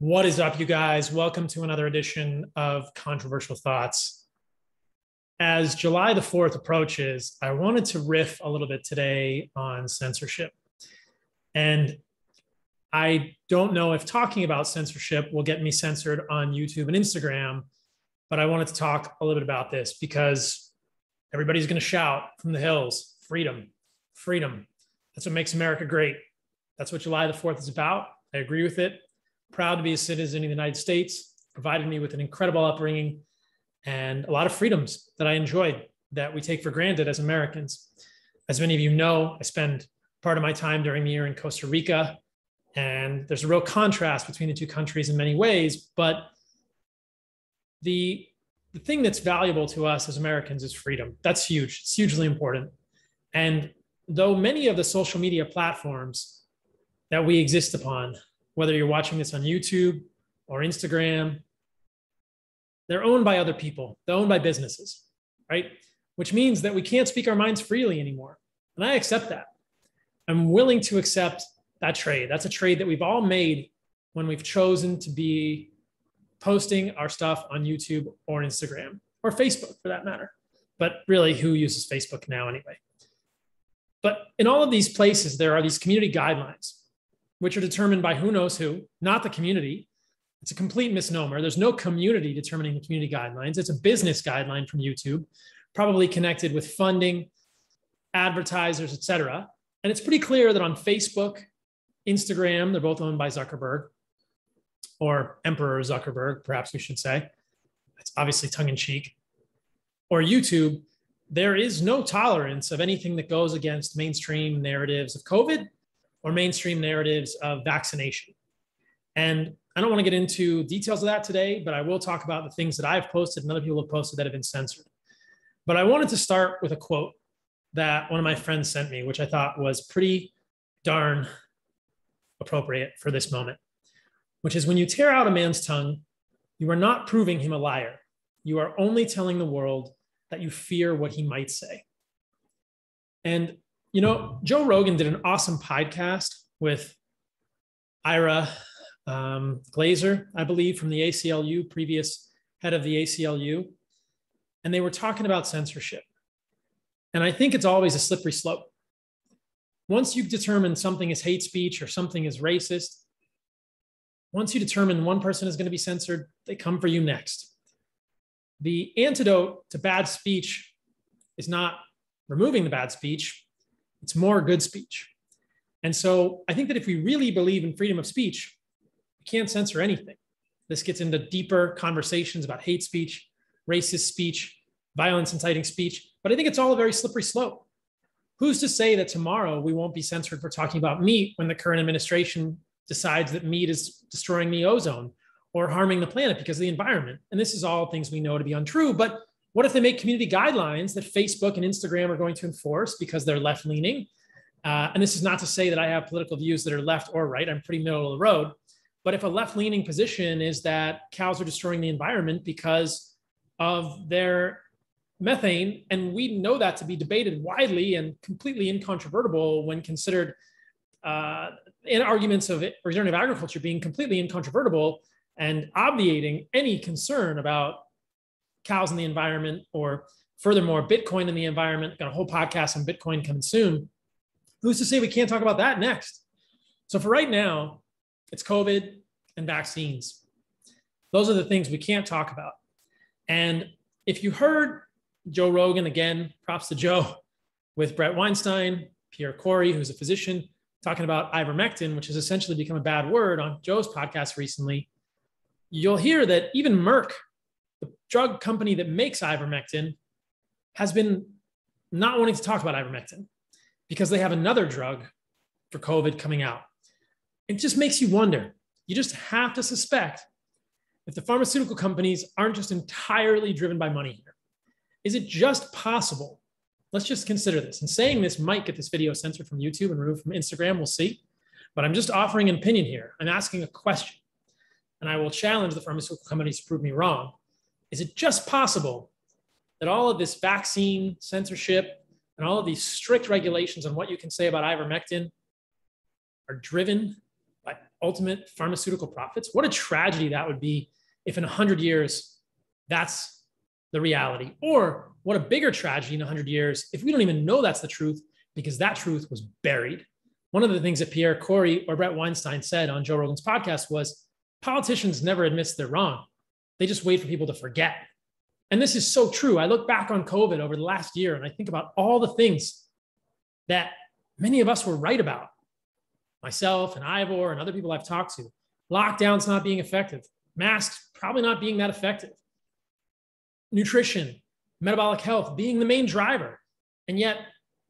What is up, you guys? Welcome to another edition of Controversial Thoughts. As July the 4th approaches, I wanted to riff a little bit today on censorship. And I don't know if talking about censorship will get me censored on YouTube and Instagram, but I wanted to talk a little bit about this because everybody's going to shout from the hills, freedom, freedom. That's what makes America great. That's what July the 4th is about. I agree with it. Proud to be a citizen of the United States, provided me with an incredible upbringing and a lot of freedoms that I enjoyed that we take for granted as Americans. As many of you know, I spend part of my time during the year in Costa Rica, and there's a real contrast between the two countries in many ways, but the thing that's valuable to us as Americans is freedom. That's huge. It's hugely important. And though many of the social media platforms that we exist upon, whether you're watching this on YouTube or Instagram, they're owned by other people. They're owned by businesses, right? Which means that we can't speak our minds freely anymore. And I accept that. I'm willing to accept that trade. That's a trade that we've all made when we've chosen to be posting our stuff on YouTube or Instagram or Facebook for that matter. But really, who uses Facebook now anyway? But in all of these places, there are these community guidelines, which are determined by who knows who, not the community. It's a complete misnomer. There's no community determining the community guidelines. It's a business guideline from YouTube, probably connected with funding, advertisers, et cetera. And it's pretty clear that on Facebook, Instagram, they're both owned by Zuckerberg, or Emperor Zuckerberg, perhaps we should say. It's obviously tongue-in-cheek. Or YouTube, there is no tolerance of anything that goes against mainstream narratives of COVID or mainstream narratives of vaccination. And I don't want to get into details of that today, but I will talk about the things that I've posted and other people have posted that have been censored. But I wanted to start with a quote that one of my friends sent me, which I thought was pretty darn appropriate for this moment, which is, when you tear out a man's tongue, you are not proving him a liar. You are only telling the world that you fear what he might say. And you know, Joe Rogan did an awesome podcast with Ira Glazer, I believe, from the ACLU, previous head of the ACLU. And they were talking about censorship. And I think it's always a slippery slope. Once you've determined something is hate speech or something is racist, once you determine one person is going to be censored, they come for you next. The antidote to bad speech is not removing the bad speech. It's more good speech. And so I think that if we really believe in freedom of speech, we can't censor anything. This gets into deeper conversations about hate speech, racist speech, violence inciting speech, but I think it's all a very slippery slope. Who's to say that tomorrow we won't be censored for talking about meat when the current administration decides that meat is destroying the ozone or harming the planet because of the environment? And this is all things we know to be untrue, but what if they make community guidelines that Facebook and Instagram are going to enforce because they're left-leaning? And this is not to say that I have political views that are left or right. I'm pretty middle of the road. But if a left-leaning position is that cows are destroying the environment because of their methane, and we know that to be debated widely and completely incontrovertible when considered in arguments of regenerative agriculture being completely incontrovertible and obviating any concern about cows in the environment, or furthermore, Bitcoin in the environment. Got a whole podcast on Bitcoin coming soon. Who's to say we can't talk about that next? So for right now, it's COVID and vaccines. Those are the things we can't talk about. And if you heard Joe Rogan, again, props to Joe, with Brett Weinstein, Pierre Corey, who's a physician, talking about ivermectin, which has essentially become a bad word on Joe's podcast recently, you'll hear that even Merck, the drug company that makes ivermectin, has been not wanting to talk about ivermectin because they have another drug for COVID coming out. It just makes you wonder. You just have to suspect if the pharmaceutical companies aren't just entirely driven by money here. Is it just possible? Let's just consider this. And saying this might get this video censored from YouTube and removed from Instagram. We'll see. But I'm just offering an opinion here. I'm asking a question. And I will challenge the pharmaceutical companies to prove me wrong. Is it just possible that all of this vaccine censorship and all of these strict regulations on what you can say about ivermectin are driven by ultimate pharmaceutical profits? What a tragedy that would be if in 100 years, that's the reality. Or what a bigger tragedy in 100 years if we don't even know that's the truth because that truth was buried. One of the things that Pierre Corey or Brett Weinstein said on Joe Rogan's podcast was politicians never admit they're wrong. They just wait for people to forget. And this is so true. I look back on COVID over the last year and I think about all the things that many of us were right about. Myself and Ivor and other people I've talked to. Lockdowns not being effective. Masks probably not being that effective. Nutrition, metabolic health being the main driver. And yet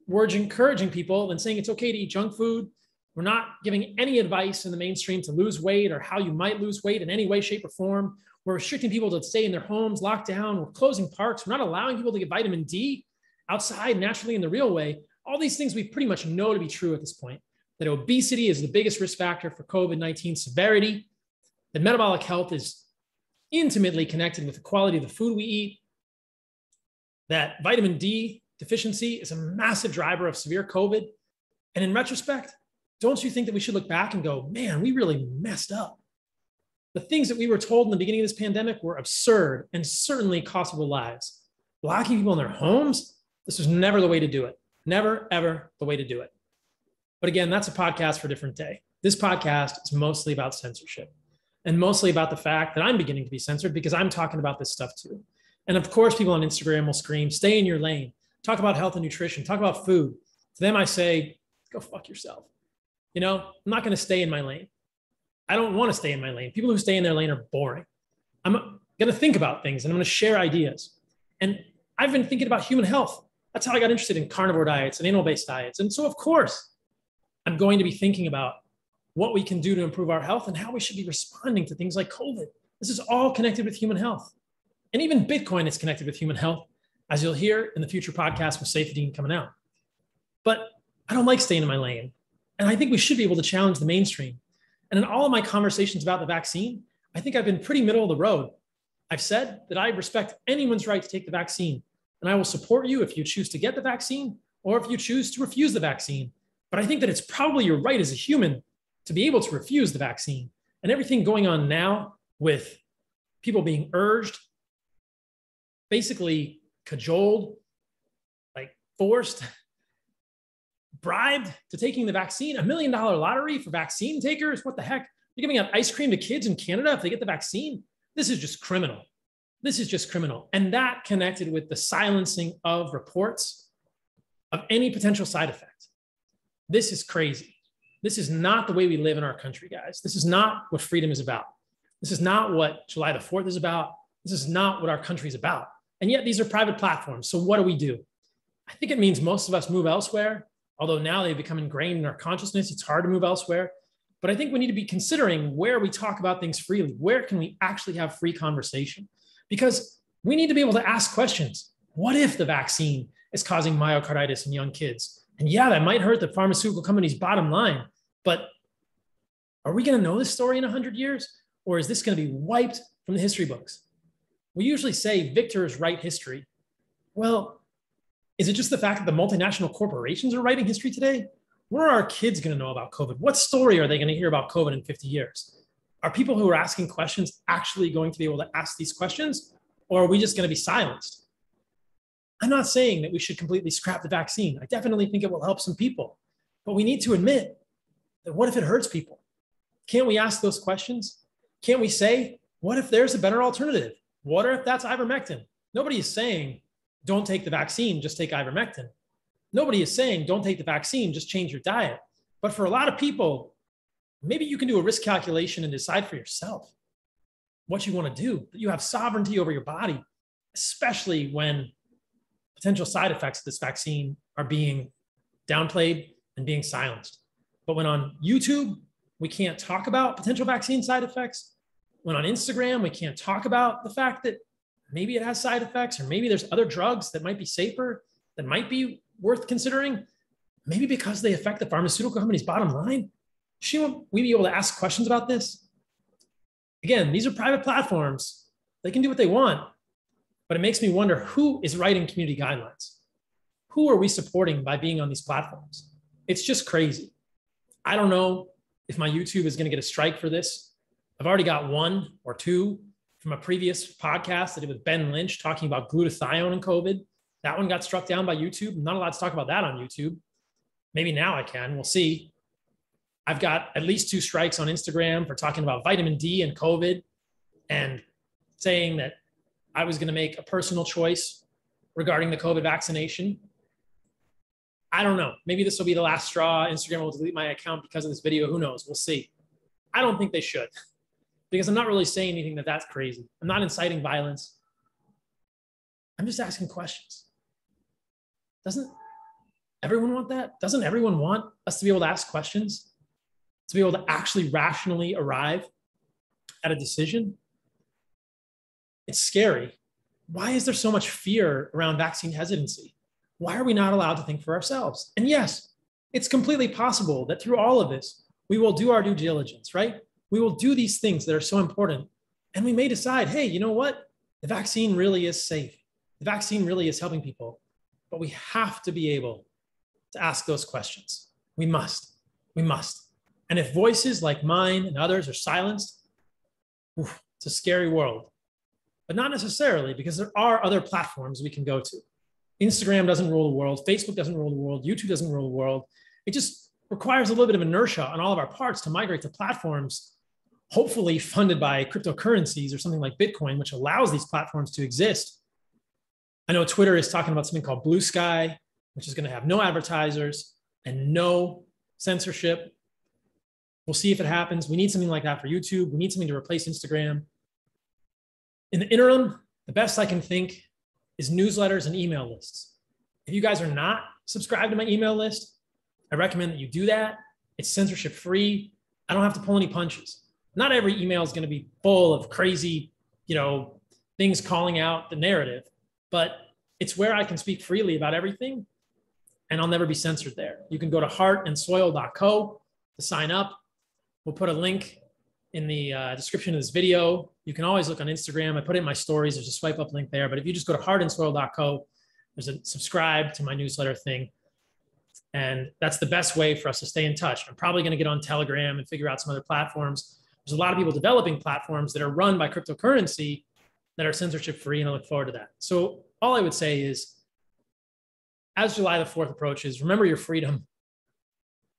we're encouraging people and saying it's okay to eat junk food. We're not giving any advice in the mainstream to lose weight or how you might lose weight in any way, shape, or form. We're restricting people to stay in their homes, locked down. We're closing parks. We're not allowing people to get vitamin D outside naturally in the real way. All these things we pretty much know to be true at this point. That obesity is the biggest risk factor for COVID-19 severity. That metabolic health is intimately connected with the quality of the food we eat. That vitamin D deficiency is a massive driver of severe COVID. And in retrospect, don't you think that we should look back and go, man, we really messed up? The things that we were told in the beginning of this pandemic were absurd and certainly costable lives. Locking people in their homes, this was never the way to do it. Never, ever the way to do it. But again, that's a podcast for a different day. This podcast is mostly about censorship and mostly about the fact that I'm beginning to be censored because I'm talking about this stuff too. And of course, people on Instagram will scream, stay in your lane, talk about health and nutrition, talk about food. To them, I say, go fuck yourself. You know, I'm not going to stay in my lane. I don't want to stay in my lane. People who stay in their lane are boring. I'm going to think about things and I'm going to share ideas. And I've been thinking about human health. That's how I got interested in carnivore diets and animal-based diets. And so, of course, I'm going to be thinking about what we can do to improve our health and how we should be responding to things like COVID. This is all connected with human health. And even Bitcoin is connected with human health, as you'll hear in the future podcast with Saifedean coming out. But I don't like staying in my lane. And I think we should be able to challenge the mainstream. And in all of my conversations about the vaccine, I think I've been pretty middle of the road. I've said that I respect anyone's right to take the vaccine. And I will support you if you choose to get the vaccine or if you choose to refuse the vaccine. But I think that it's probably your right as a human to be able to refuse the vaccine. And everything going on now with people being urged, basically cajoled, like forced, bribed to taking the vaccine, $1 million lottery for vaccine takers. What the heck? You're giving out ice cream to kids in Canada if they get the vaccine? This is just criminal. This is just criminal. And that connected with the silencing of reports of any potential side effect. This is crazy. This is not the way we live in our country, guys. This is not what freedom is about. This is not what July the 4th is about. This is not what our country is about. And yet these are private platforms. So what do? I think it means most of us move elsewhere. Although now they've become ingrained in our consciousness, it's hard to move elsewhere. But I think we need to be considering where we talk about things freely. Where can we actually have free conversation? Because we need to be able to ask questions. What if the vaccine is causing myocarditis in young kids? And yeah, that might hurt the pharmaceutical company's bottom line. But are we going to know this story in 100 years? Or is this going to be wiped from the history books? We usually say victors write history. Well, is it just the fact that the multinational corporations are writing history today? What are our kids going to know about COVID? What story are they going to hear about COVID in 50 years? Are people who are asking questions actually going to be able to ask these questions? Or are we just going to be silenced? I'm not saying that we should completely scrap the vaccine. I definitely think it will help some people. But we need to admit that what if it hurts people? Can't we ask those questions? Can't we say, what if there's a better alternative? What if that's ivermectin? Nobody is saying, don't take the vaccine, just take ivermectin. Nobody is saying, don't take the vaccine, just change your diet. But for a lot of people, maybe you can do a risk calculation and decide for yourself what you want to do. That you have sovereignty over your body, especially when potential side effects of this vaccine are being downplayed and being silenced. But when on YouTube, we can't talk about potential vaccine side effects. When on Instagram, we can't talk about the fact that maybe it has side effects, or maybe there's other drugs that might be safer, that might be worth considering, maybe because they affect the pharmaceutical company's bottom line. Shouldn't we be able to ask questions about this? Again, these are private platforms. They can do what they want, but it makes me wonder who is writing community guidelines? Who are we supporting by being on these platforms? It's just crazy. I don't know if my YouTube is going to get a strike for this. I've already got 1 or 2 from a previous podcast that I did with Ben Lynch talking about glutathione and COVID. That one got struck down by YouTube. I'm not allowed to talk about that on YouTube. Maybe now I can. We'll see. I've got at least 2 strikes on Instagram for talking about vitamin D and COVID and saying that I was going to make a personal choice regarding the COVID vaccination. I don't know. Maybe this will be the last straw. Instagram will delete my account because of this video. Who knows? We'll see. I don't think they should, because I'm not really saying anything that's crazy. I'm not inciting violence. I'm just asking questions. Doesn't everyone want that? Doesn't everyone want us to be able to ask questions? To be able to actually rationally arrive at a decision? It's scary. Why is there so much fear around vaccine hesitancy? Why are we not allowed to think for ourselves? And yes, it's completely possible that through all of this, we will do our due diligence, right? We will do these things that are so important. And we may decide, hey, you know what? The vaccine really is safe. The vaccine really is helping people. But we have to be able to ask those questions. We must. We must. And if voices like mine and others are silenced, it's a scary world. But not necessarily, because there are other platforms we can go to. Instagram doesn't rule the world. Facebook doesn't rule the world. YouTube doesn't rule the world. It just requires a little bit of inertia on all of our parts to migrate to platforms, hopefully funded by cryptocurrencies or something like Bitcoin, which allows these platforms to exist. I know Twitter is talking about something called Blue Sky, which is going to have no advertisers and no censorship. We'll see if it happens. We need something like that for YouTube. We need something to replace Instagram. In the interim, the best I can think is newsletters and email lists. If you guys are not subscribed to my email list, I recommend that you do that. It's censorship free. I don't have to pull any punches. Not every email is going to be full of crazy, things calling out the narrative, but it's where I can speak freely about everything, and I'll never be censored there. You can go to heartandsoil.co to sign up. We'll put a link in the description of this video. You can always look on Instagram. I put it in my stories. There's a swipe up link there. But if you just go to heartandsoil.co, there's a subscribe to my newsletter thing. And that's the best way for us to stay in touch. I'm probably going to get on Telegram and figure out some other platforms. There's a lot of people developing platforms that are run by cryptocurrency that are censorship free, and I look forward to that. So all I would say is, as July the 4th approaches, remember your freedom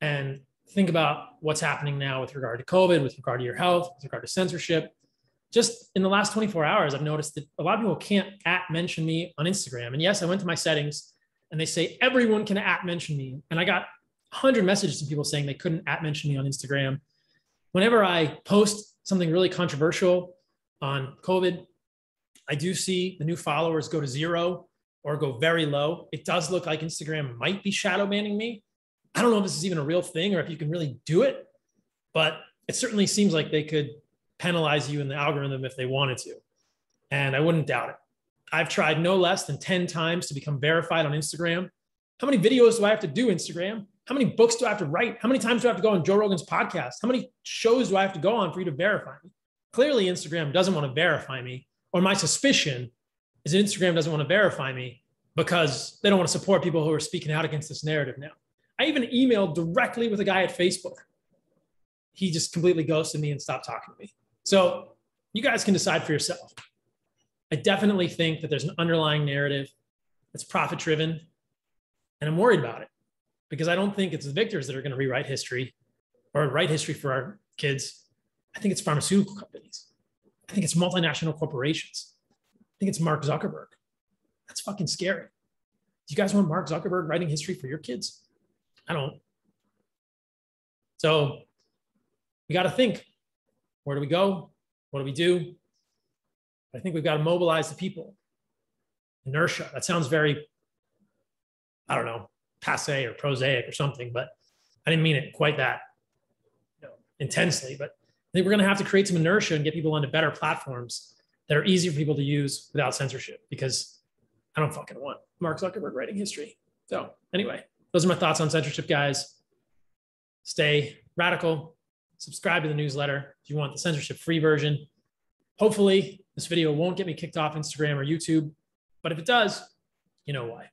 and think about what's happening now with regard to COVID, with regard to your health, with regard to censorship. Just in the last 24 hours, I've noticed that a lot of people can't @mention me on Instagram. And yes, I went to my settings and they say everyone can @mention me. And I got 100 messages from people saying they couldn't @mention me on Instagram. Whenever I post something really controversial on COVID, I do see the new followers go to 0 or go very low. It does look like Instagram might be shadow banning me. I don't know if this is even a real thing or if you can really do it, but it certainly seems like they could penalize you in the algorithm if they wanted to. And I wouldn't doubt it. I've tried no less than 10 times to become verified on Instagram. How many videos do I have to do, Instagram? How many books do I have to write? How many times do I have to go on Joe Rogan's podcast? How many shows do I have to go on for you to verify me? Clearly, Instagram doesn't want to verify me, or my suspicion is that Instagram doesn't want to verify me because they don't want to support people who are speaking out against this narrative now. I even emailed directly with a guy at Facebook. He just completely ghosted me and stopped talking to me. So you guys can decide for yourself. I definitely think that there's an underlying narrative that's profit-driven, and I'm worried about it because I don't think it's the victors that are going to rewrite history or write history for our kids. I think it's pharmaceutical companies. I think it's multinational corporations. I think it's Mark Zuckerberg. That's fucking scary. Do you guys want Mark Zuckerberg writing history for your kids? I don't. So we got to think, where do we go? What do we do? I think we've got to mobilize the people. Inertia. That sounds very, passe or prosaic or something, but I didn't mean it quite that intensely. But I think we're going to have to create some inertia and get people onto better platforms that are easy for people to use without censorship, because I don't fucking want Mark Zuckerberg writing history. So anyway, those are my thoughts on censorship, guys. Stay radical. Subscribe to the newsletter if you want the censorship-free version. Hopefully, this video won't get me kicked off Instagram or YouTube, but if it does, you know why.